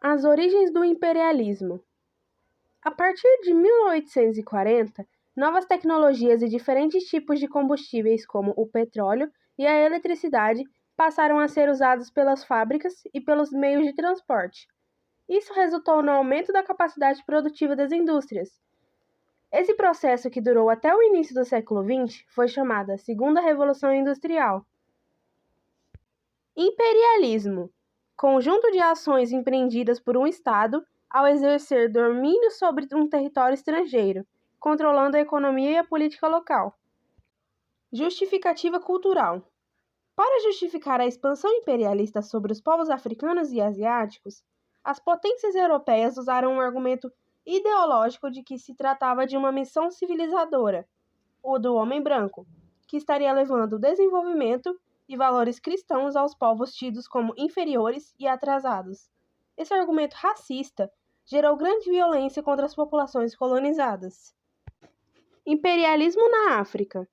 As origens do imperialismo. A partir de 1840, novas tecnologias e diferentes tipos de combustíveis, como o petróleo e a eletricidade, passaram a ser usados pelas fábricas e pelos meios de transporte. Isso resultou no aumento da capacidade produtiva das indústrias. Esse processo, que durou até o início do século XX, foi chamada Segunda Revolução Industrial. Imperialismo. Conjunto de ações empreendidas por um Estado ao exercer domínio sobre um território estrangeiro, controlando a economia e a política local. Justificativa cultural. Para justificar a expansão imperialista sobre os povos africanos e asiáticos, as potências europeias usaram um argumento ideológico de que se tratava de uma missão civilizadora, o do homem branco, que estaria levando o desenvolvimento e valores cristãos aos povos tidos como inferiores e atrasados. Esse argumento racista gerou grande violência contra as populações colonizadas. Imperialismo na África.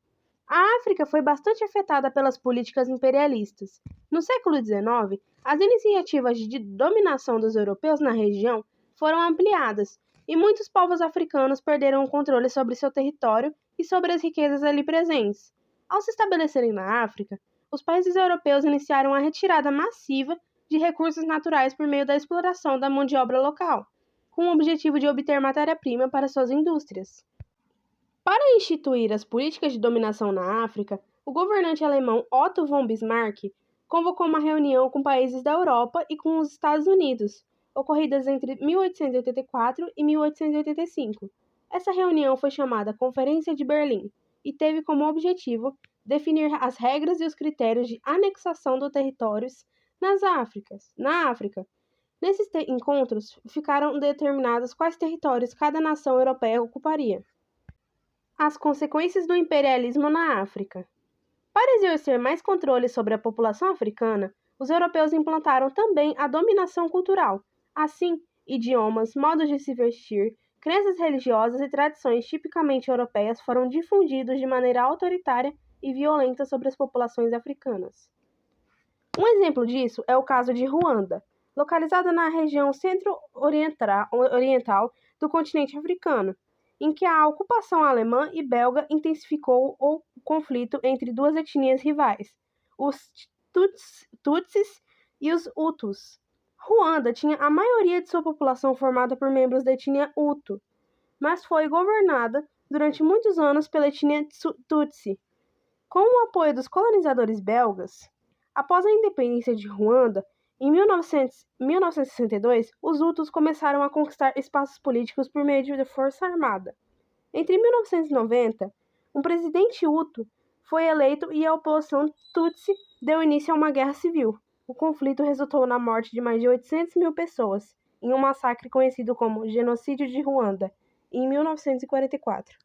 A África foi bastante afetada pelas políticas imperialistas. No século XIX, as iniciativas de dominação dos europeus na região foram ampliadas, e muitos povos africanos perderam o controle sobre seu território e sobre as riquezas ali presentes. Ao se estabelecerem na África, os países europeus iniciaram a retirada massiva de recursos naturais por meio da exploração da mão de obra local, com o objetivo de obter matéria-prima para suas indústrias. Para instituir as políticas de dominação na África, o governante alemão Otto von Bismarck convocou uma reunião com países da Europa e com os Estados Unidos, ocorridas entre 1884 e 1885. Essa reunião foi chamada Conferência de Berlim e teve como objetivo definir as regras e os critérios de anexação dos territórios na África. Nesses encontros, ficaram determinados quais territórios cada nação europeia ocuparia. As consequências do imperialismo na África. Para exercer mais controle sobre a população africana, os europeus implantaram também a dominação cultural. Assim, idiomas, modos de se vestir, crenças religiosas e tradições tipicamente europeias foram difundidos de maneira autoritária e violenta sobre as populações africanas. Um exemplo disso é o caso de Ruanda, localizada na região centro-oriental do continente africano, em que a ocupação alemã e belga intensificou o conflito entre duas etnias rivais, os Tutsis e os Hutus. Ruanda tinha a maioria de sua população formada por membros da etnia Hutu, mas foi governada durante muitos anos pela etnia Tutsi. Com o apoio dos colonizadores belgas, após a independência de Ruanda, em 1962, os Hutus começaram a conquistar espaços políticos por meio de força armada. Entre 1990, um presidente Hutu foi eleito e a oposição Tutsi deu início a uma guerra civil. O conflito resultou na morte de mais de 800 mil pessoas, em um massacre conhecido como Genocídio de Ruanda, em 1944.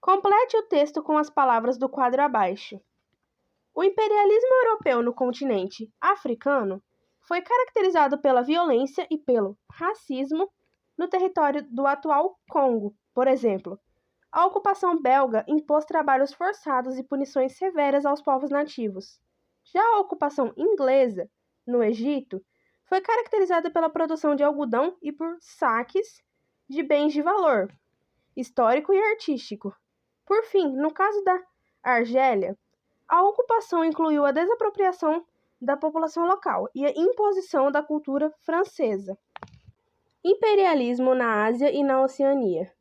Complete o texto com as palavras do quadro abaixo. O imperialismo europeu no continente africano foi caracterizado pela violência e pelo racismo no território do atual Congo, por exemplo. A ocupação belga impôs trabalhos forçados e punições severas aos povos nativos. Já a ocupação inglesa, no Egito, foi caracterizada pela produção de algodão e por saques de bens de valor histórico e artístico. Por fim, no caso da Argélia, a ocupação incluiu a desapropriação da população local e a imposição da cultura francesa. Imperialismo na Ásia e na Oceania.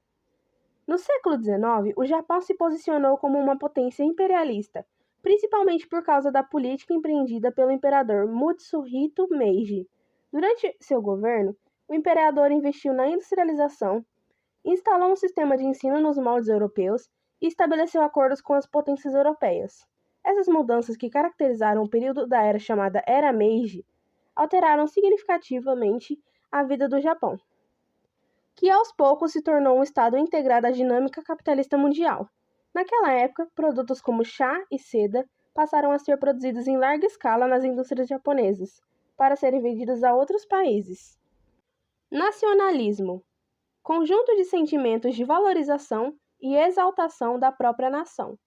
No século XIX, o Japão se posicionou como uma potência imperialista, principalmente por causa da política empreendida pelo imperador Mutsuhito Meiji. Durante seu governo, o imperador investiu na industrialização, instalou um sistema de ensino nos moldes europeus e estabeleceu acordos com as potências europeias. Essas mudanças, que caracterizaram o período da era chamada Era Meiji, alteraram significativamente a vida do Japão, que aos poucos se tornou um estado integrado à dinâmica capitalista mundial. Naquela época, produtos como chá e seda passaram a ser produzidos em larga escala nas indústrias japonesas, para serem vendidos a outros países. Nacionalismo. Conjunto de sentimentos de valorização e exaltação da própria nação.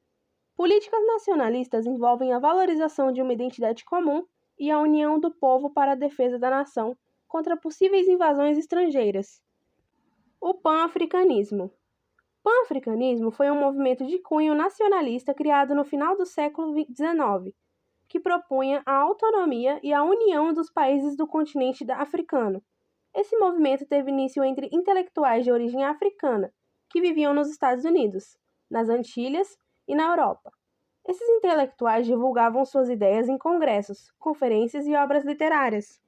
Políticas nacionalistas envolvem a valorização de uma identidade comum e a união do povo para a defesa da nação contra possíveis invasões estrangeiras. O pan-africanismo. Pan-africanismo foi um movimento de cunho nacionalista criado no final do século XIX, que propunha a autonomia e a união dos países do continente africano. Esse movimento teve início entre intelectuais de origem africana, que viviam nos Estados Unidos, nas Antilhas e na Europa. Esses intelectuais divulgavam suas ideias em congressos, conferências e obras literárias.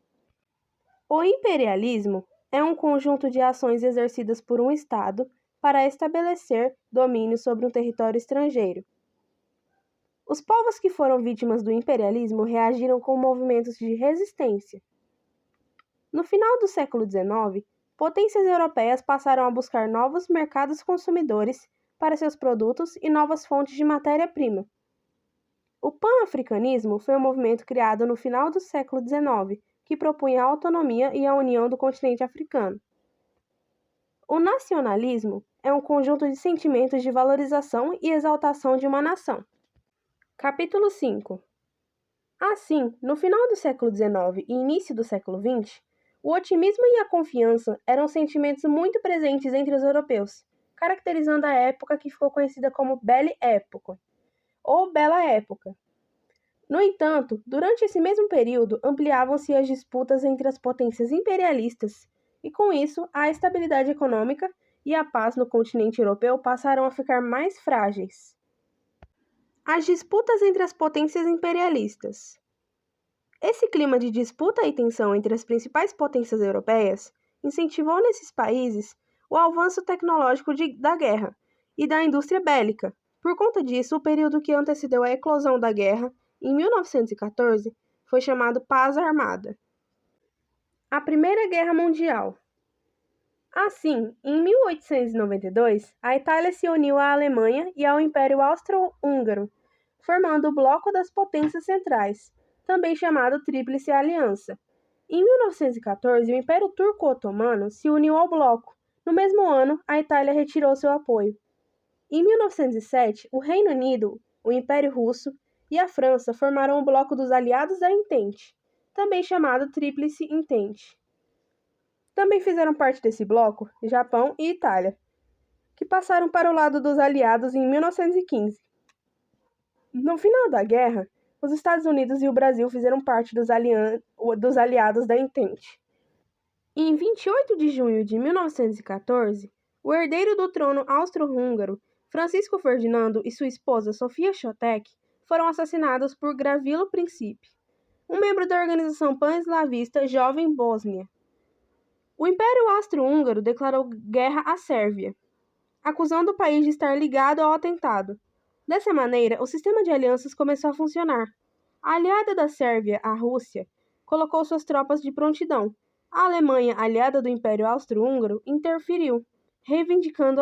O imperialismo é um conjunto de ações exercidas por um Estado para estabelecer domínio sobre um território estrangeiro. Os povos que foram vítimas do imperialismo reagiram com movimentos de resistência. No final do século XIX, potências europeias passaram a buscar novos mercados consumidores para seus produtos e novas fontes de matéria-prima. O pan-africanismo foi um movimento criado no final do século XIX, que propunha a autonomia e a união do continente africano. O nacionalismo é um conjunto de sentimentos de valorização e exaltação de uma nação. Capítulo 5. Assim, no final do século XIX e início do século XX, o otimismo e a confiança eram sentimentos muito presentes entre os europeus, caracterizando a época que ficou conhecida como Belle Époque, ou Bela Época. No entanto, durante esse mesmo período, ampliavam-se as disputas entre as potências imperialistas, e com isso, a estabilidade econômica e a paz no continente europeu passaram a ficar mais frágeis. As disputas entre as potências imperialistas. Esse clima de disputa e tensão entre as principais potências europeias incentivou nesses países o avanço tecnológico da guerra e da indústria bélica. Por conta disso, o período que antecedeu a eclosão da guerra, em 1914, foi chamado Paz Armada. A Primeira Guerra Mundial. Assim, em 1892, a Itália se uniu à Alemanha e ao Império Austro-Húngaro, formando o Bloco das Potências Centrais, também chamado Tríplice Aliança. Em 1914, o Império Turco-Otomano se uniu ao bloco. No mesmo ano, a Itália retirou seu apoio. Em 1907, o Reino Unido, o Império Russo e a França formaram o Bloco dos Aliados da Entente, também chamado Tríplice Entente. Também fizeram parte desse bloco Japão e Itália, que passaram para o lado dos aliados em 1915. No final da guerra, os Estados Unidos e o Brasil fizeram parte dos aliados da Entente. Em 28 de junho de 1914, o herdeiro do trono austro-húngaro, Francisco Ferdinando, e sua esposa Sofia Chotek foram assassinados por Gavrilo Princip, um membro da organização pan-eslavista Jovem Bósnia. O Império Austro-Húngaro declarou guerra à Sérvia, acusando o país de estar ligado ao atentado. Dessa maneira, o sistema de alianças começou a funcionar. A aliada da Sérvia, a Rússia, colocou suas tropas de prontidão. A Alemanha, aliada do Império Austro-Húngaro, interferiu, reivindicando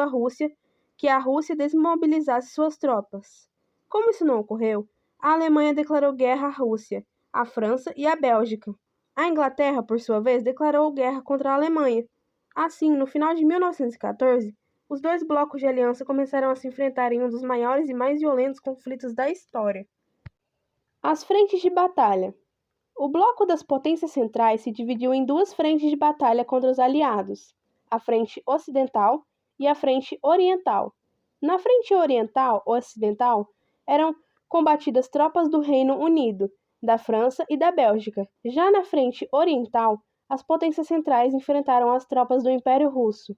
que a Rússia desmobilizasse suas tropas. Como isso não ocorreu, a Alemanha declarou guerra à Rússia, à França e à Bélgica. A Inglaterra, por sua vez, declarou guerra contra a Alemanha. Assim, no final de 1914, os dois blocos de aliança começaram a se enfrentar em um dos maiores e mais violentos conflitos da história. As frentes de batalha. O bloco das potências centrais se dividiu em duas frentes de batalha contra os aliados, a frente ocidental e a frente oriental. Na frente ocidental eram combatidas tropas do Reino Unido, da França e da Bélgica. Já na frente oriental, as potências centrais enfrentaram as tropas do Império Russo.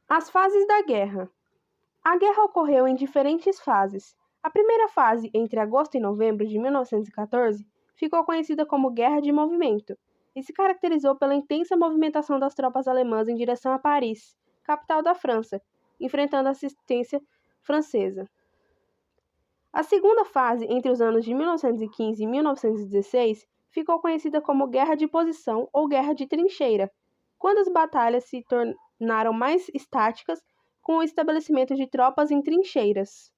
As fases da guerra. A guerra ocorreu em diferentes fases. A primeira fase, entre agosto e novembro de 1914, ficou conhecida como Guerra de Movimento, e se caracterizou pela intensa movimentação das tropas alemãs em direção a Paris, capital da França, enfrentando a assistência francesa. A segunda fase, entre os anos de 1915 e 1916, ficou conhecida como Guerra de Posição ou Guerra de Trincheira, quando as batalhas se tornaram mais estáticas com o estabelecimento de tropas em trincheiras.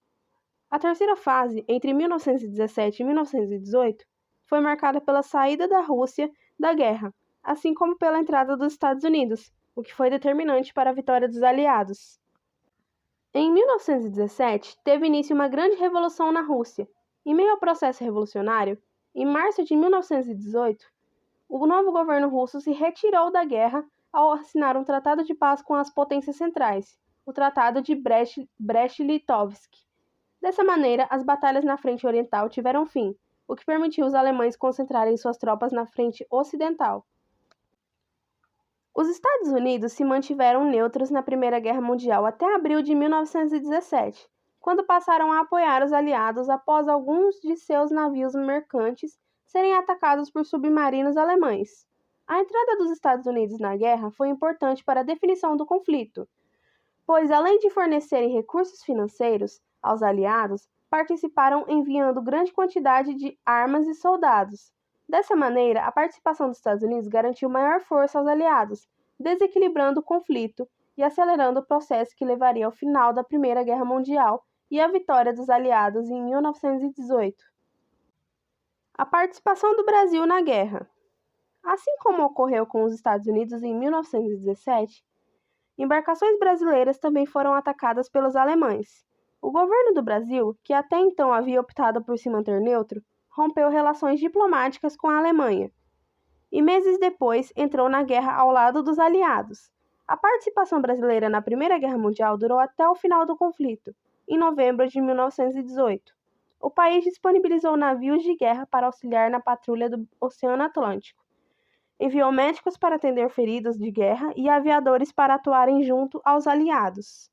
A terceira fase, entre 1917 e 1918, foi marcada pela saída da Rússia da guerra, assim como pela entrada dos Estados Unidos, o que foi determinante para a vitória dos aliados. Em 1917, teve início uma grande revolução na Rússia. Em meio ao processo revolucionário, em março de 1918, o novo governo russo se retirou da guerra ao assinar um tratado de paz com as potências centrais, o Tratado de Brest-Litovsk. Dessa maneira, as batalhas na frente oriental tiveram fim, o que permitiu os alemães concentrarem suas tropas na frente ocidental. Os Estados Unidos se mantiveram neutros na Primeira Guerra Mundial até abril de 1917, quando passaram a apoiar os aliados após alguns de seus navios mercantes serem atacados por submarinos alemães. A entrada dos Estados Unidos na guerra foi importante para a definição do conflito, pois, além de fornecerem recursos financeiros aos aliados, participaram enviando grande quantidade de armas e soldados. Dessa maneira, a participação dos Estados Unidos garantiu maior força aos aliados, desequilibrando o conflito e acelerando o processo que levaria ao final da Primeira Guerra Mundial e à vitória dos aliados em 1918. A participação do Brasil na guerra. Assim como ocorreu com os Estados Unidos em 1917, embarcações brasileiras também foram atacadas pelos alemães. O governo do Brasil, que até então havia optado por se manter neutro, rompeu relações diplomáticas com a Alemanha e meses depois entrou na guerra ao lado dos aliados. A participação brasileira na Primeira Guerra Mundial durou até o final do conflito, em novembro de 1918. O país disponibilizou navios de guerra para auxiliar na patrulha do Oceano Atlântico. Enviou médicos para atender feridos de guerra e aviadores para atuarem junto aos aliados.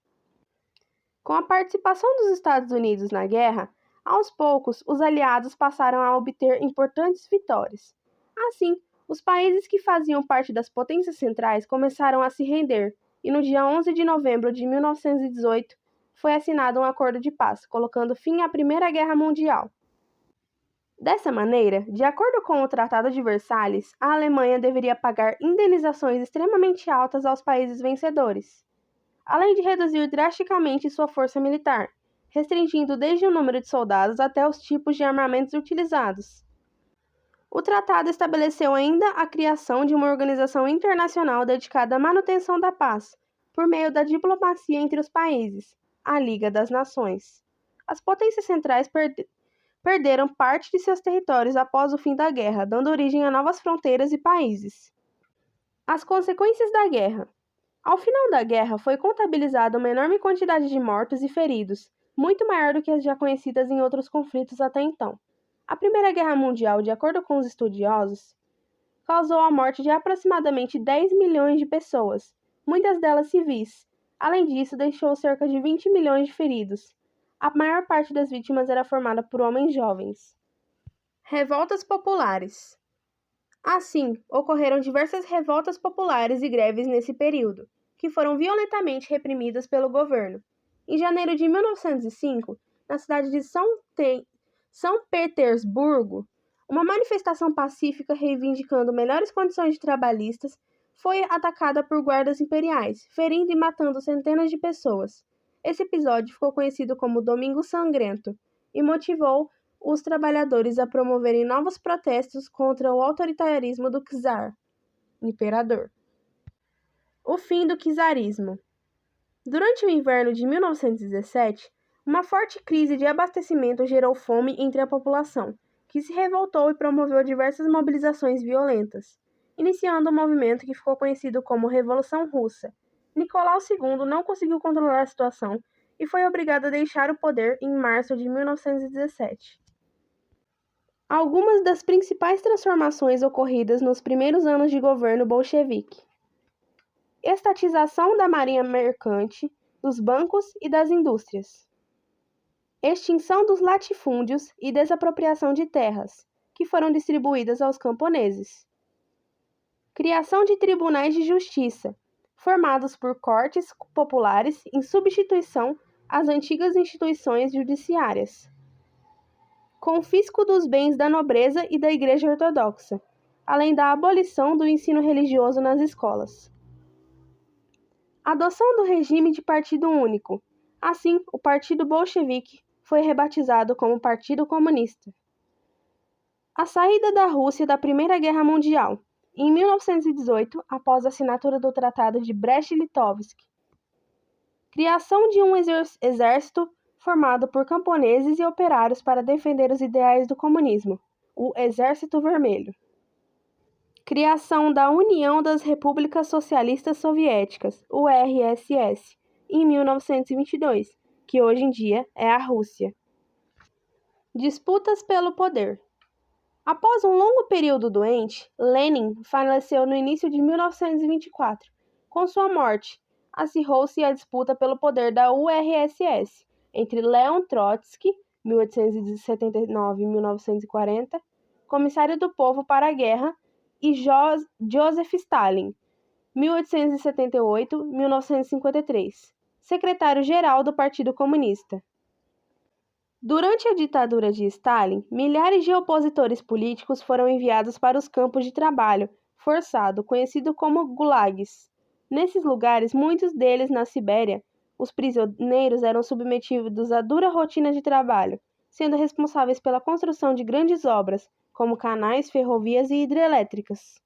Com a participação dos Estados Unidos na guerra, aos poucos os aliados passaram a obter importantes vitórias. Assim, os países que faziam parte das potências centrais começaram a se render, e no dia 11 de novembro de 1918 foi assinado um acordo de paz, colocando fim à Primeira Guerra Mundial. Dessa maneira, de acordo com o Tratado de Versalhes, a Alemanha deveria pagar indenizações extremamente altas aos países vencedores, além de reduzir drasticamente sua força militar, restringindo desde o número de soldados até os tipos de armamentos utilizados. O tratado estabeleceu ainda a criação de uma organização internacional dedicada à manutenção da paz, por meio da diplomacia entre os países, a Liga das Nações. As potências centrais perderam parte de seus territórios após o fim da guerra, dando origem a novas fronteiras e países. As consequências da guerra. Ao final da guerra, foi contabilizada uma enorme quantidade de mortos e feridos, muito maior do que as já conhecidas em outros conflitos até então. A Primeira Guerra Mundial, de acordo com os estudiosos, causou a morte de aproximadamente 10 milhões de pessoas, muitas delas civis. Além disso, deixou cerca de 20 milhões de feridos. A maior parte das vítimas era formada por homens jovens. Revoltas populares. Assim, ocorreram diversas revoltas populares e greves nesse período, que foram violentamente reprimidas pelo governo. Em janeiro de 1905, na cidade de São Petersburgo, uma manifestação pacífica reivindicando melhores condições de trabalhistas foi atacada por guardas imperiais, ferindo e matando centenas de pessoas. Esse episódio ficou conhecido como Domingo Sangrento e motivou os trabalhadores a promoverem novos protestos contra o autoritarismo do czar, imperador. O fim do czarismo. Durante o inverno de 1917, uma forte crise de abastecimento gerou fome entre a população, que se revoltou e promoveu diversas mobilizações violentas, iniciando um movimento que ficou conhecido como Revolução Russa. Nicolau II não conseguiu controlar a situação e foi obrigado a deixar o poder em março de 1917. Algumas das principais transformações ocorridas nos primeiros anos de governo bolchevique. Estatização da marinha mercante, dos bancos e das indústrias. Extinção dos latifúndios e desapropriação de terras, que foram distribuídas aos camponeses. Criação de tribunais de justiça, formados por cortes populares em substituição às antigas instituições judiciárias. Confisco dos bens da nobreza e da Igreja Ortodoxa, além da abolição do ensino religioso nas escolas. Adoção do regime de partido único. Assim, o Partido Bolchevique foi rebatizado como Partido Comunista. A saída da Rússia da Primeira Guerra Mundial. Em 1918, após a assinatura do Tratado de Brest-Litovsk. Criação de um exército formado por camponeses e operários para defender os ideais do comunismo, o Exército Vermelho. Criação da União das Repúblicas Socialistas Soviéticas, URSS, em 1922, que hoje em dia é a Rússia. Disputas pelo poder. Após um longo período doente, Lenin faleceu no início de 1924. Com sua morte, acirrou-se a disputa pelo poder da URSS entre Leon Trotsky, 1879-1940, comissário do povo para a guerra, e Joseph Stalin, 1878-1953, secretário-geral do Partido Comunista. Durante a ditadura de Stalin, milhares de opositores políticos foram enviados para os campos de trabalho forçado, conhecido como gulags. Nesses lugares, muitos deles na Sibéria, os prisioneiros eram submetidos a dura rotina de trabalho, sendo responsáveis pela construção de grandes obras, como canais, ferrovias e hidrelétricas.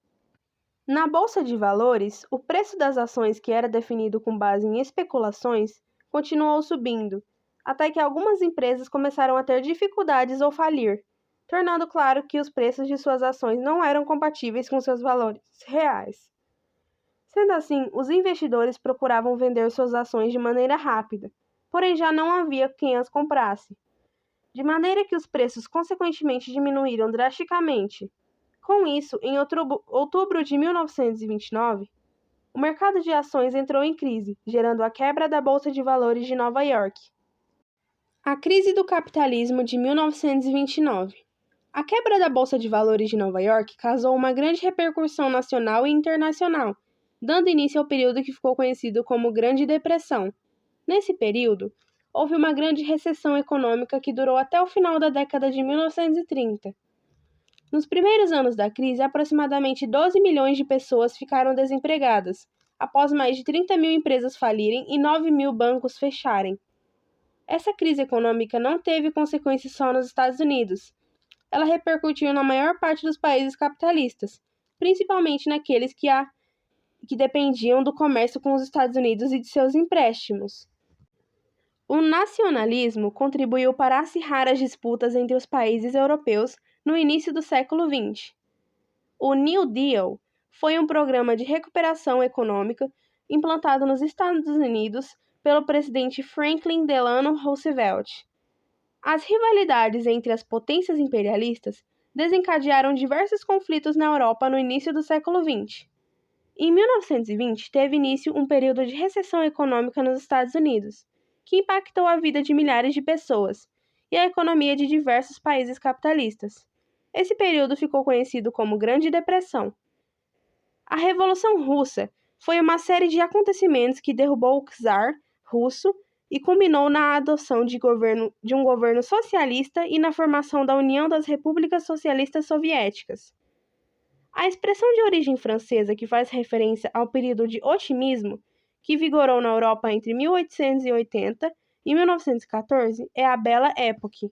Na Bolsa de Valores, o preço das ações, que era definido com base em especulações, continuou subindo, até que algumas empresas começaram a ter dificuldades ou falir, tornando claro que os preços de suas ações não eram compatíveis com seus valores reais. Sendo assim, os investidores procuravam vender suas ações de maneira rápida, porém já não havia quem as comprasse, de maneira que os preços consequentemente diminuíram drasticamente. Com isso, em outubro de 1929, o mercado de ações entrou em crise, gerando a quebra da Bolsa de Valores de Nova York. A crise do capitalismo de 1929. A quebra da Bolsa de Valores de Nova York causou uma grande repercussão nacional e internacional, dando início ao período que ficou conhecido como Grande Depressão. Nesse período, houve uma grande recessão econômica que durou até o final da década de 1930. Nos primeiros anos da crise, aproximadamente 12 milhões de pessoas ficaram desempregadas, após mais de 30 mil empresas falirem e 9 mil bancos fecharem. Essa crise econômica não teve consequências só nos Estados Unidos. Ela repercutiu na maior parte dos países capitalistas, principalmente naqueles que dependiam do comércio com os Estados Unidos e de seus empréstimos. O nacionalismo contribuiu para acirrar as disputas entre os países europeus no início do século XX. O New Deal foi um programa de recuperação econômica implantado nos Estados Unidos pelo presidente Franklin Delano Roosevelt. As rivalidades entre as potências imperialistas desencadearam diversos conflitos na Europa no início do século XX. Em 1920, teve início um período de recessão econômica nos Estados Unidos, que impactou a vida de milhares de pessoas e a economia de diversos países capitalistas. Esse período ficou conhecido como Grande Depressão. A Revolução Russa foi uma série de acontecimentos que derrubou o czar russo e culminou na adoção de um governo socialista e na formação da União das Repúblicas Socialistas Soviéticas. A expressão de origem francesa que faz referência ao período de otimismo que vigorou na Europa entre 1880 e 1914 é a Belle Époque.